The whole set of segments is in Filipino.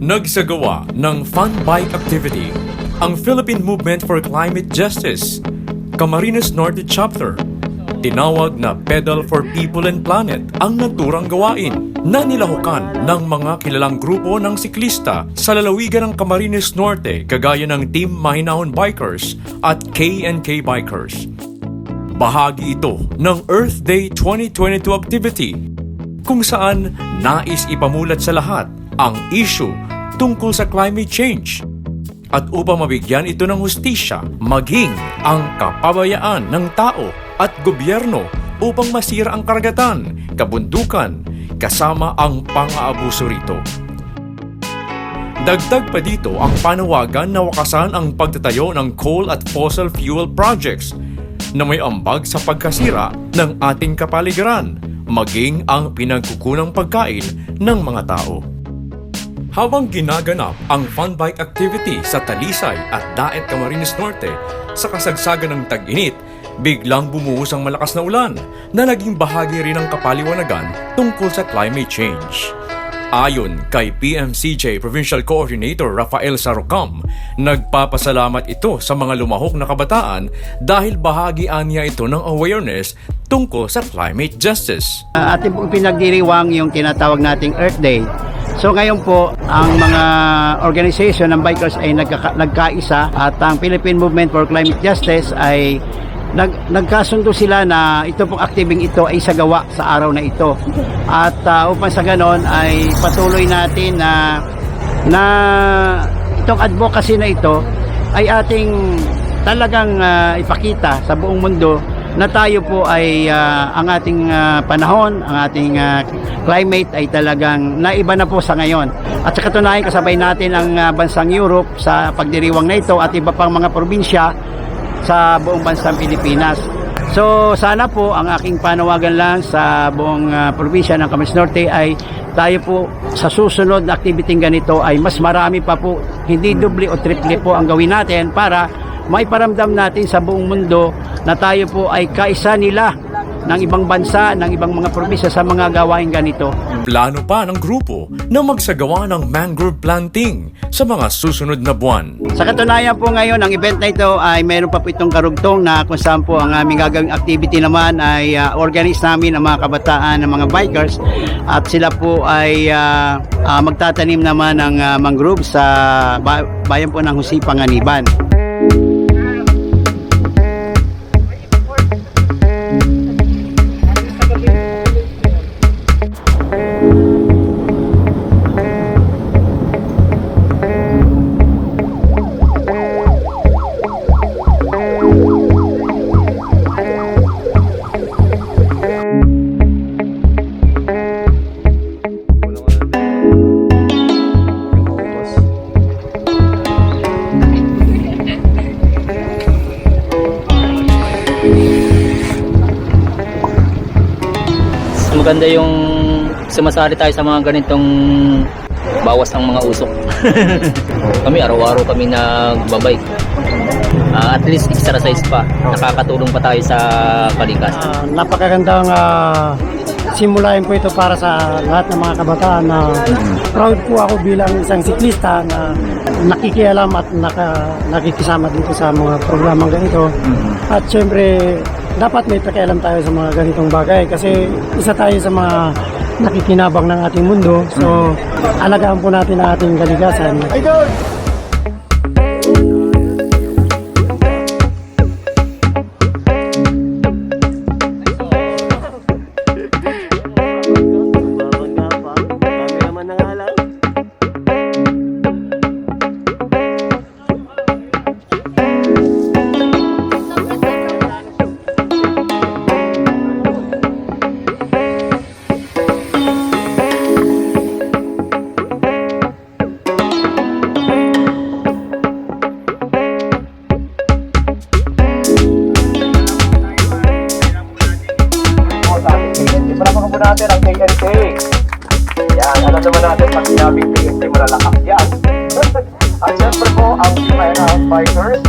Nagsagawa ng fun bike activity ang Philippine Movement for Climate Justice, Camarines Norte Chapter. Tinawag na Pedal for People and Planet ang naturang gawain na nilahukan ng mga kilalang grupo ng siklista sa lalawigan ng Camarines Norte kagaya ng Team Mahinahon Bikers at K&K Bikers. Bahagi ito ng Earth Day 2022 activity kung saan nais ipamulat sa lahat ang issue tungkol sa climate change at upang mabigyan ito ng hustisya maging ang kapabayaan ng tao at gobyerno upang masira ang karagatan, kabundukan, kasama ang pang-aabuso rito. Dagdag pa dito ang panawagan na wakasan ang pagtatayo ng coal at fossil fuel projects na may ambag sa pagkasira ng ating kapaligiran, maging ang pinagkukunang pagkain ng mga tao. Habang ginaganap ang fun bike activity sa Talisay at Daet, Camarines Norte sa kasagsagan ng tag-init, biglang bumuhos ang malakas na ulan na naging bahagi rin ng kapaliwanagan tungkol sa climate change. Ayon kay PMCJ Provincial Coordinator Rafael Sarocam, nagpapasalamat ito sa mga lumahok na kabataan dahil bahagi niya ito ng awareness tungkol sa climate justice. Ating pong pinagdiriwang yung tinatawag nating Earth Day. So ngayon po, ang mga organization ng bikers ay nagkaisa at ang Philippine Movement for Climate Justice ay nagkasundo sila na ito pong activing ito ay isagawa sa araw na ito. At upang sa ganon ay patuloy natin na itong advocacy na ito ay ating talagang ipakita sa buong mundo na tayo po ay ang ating panahon, ang ating climate ay talagang naiba na po sa ngayon. At sa katunayan, kasabay natin ang bansang Europe sa pagdiriwang na ito at iba pang mga probinsya sa buong bansang Pilipinas. So sana po ang aking panawagan lang sa buong probinsya ng Camarines Norte ay tayo po sa susunod na activity ganito ay mas marami pa po, hindi doble o triple po ang gawin natin para maiparamdam natin sa buong mundo na tayo po ay kaisa nila ng ibang bansa, ng ibang mga probinsya sa mga gawain ganito. Plano pa ng grupo na magsagawa ng mangrove planting sa mga susunod na buwan. Sa katunayan po ngayon, ang event na ito ay mayroon pa po itong karugtong na kung saan po ang aming gagawing activity naman ay organize namin ang mga kabataan ng mga bikers at sila po ay magtatanim naman ng mangrove sa bayan po ng Husi, Panganiban. Maganda yung sumasali tayo sa mga ganitong bawas ng mga usok. Kami araw-araw kami nagbabike. At least exercise pa. Nakakatulong pa tayo sa kalikasan. Napakagandang simulain po ito para sa lahat ng mga kabataan na proud po ako bilang isang siklista na nakikialam at nakikisama dito sa mga programang ganito. At syempre dapat may pakialam tayo sa mga ganitong bagay kasi isa tayo sa mga nakikinabang ng ating mundo. So alagaan po natin ang ating kalikasan. natin ang K&K. Yan, alam naman natin pag sinabing K&K malalakas yan. At syempre po, ang Team Mahinahon Bikers.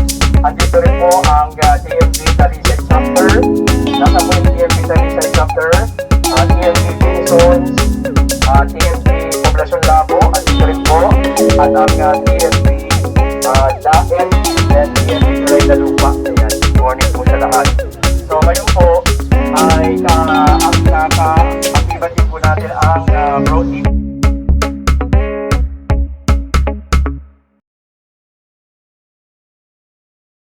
Andito rin po ang TMB Talisay Chapter. Nasa po yung TMB Talisay Chapter. TMB Vinsons. TMB Poblacion Labo. Andito rin po. at ang TNP Daet and TNP Turay na Lupa. Ayan, good morning po sa lahat. So ngayon po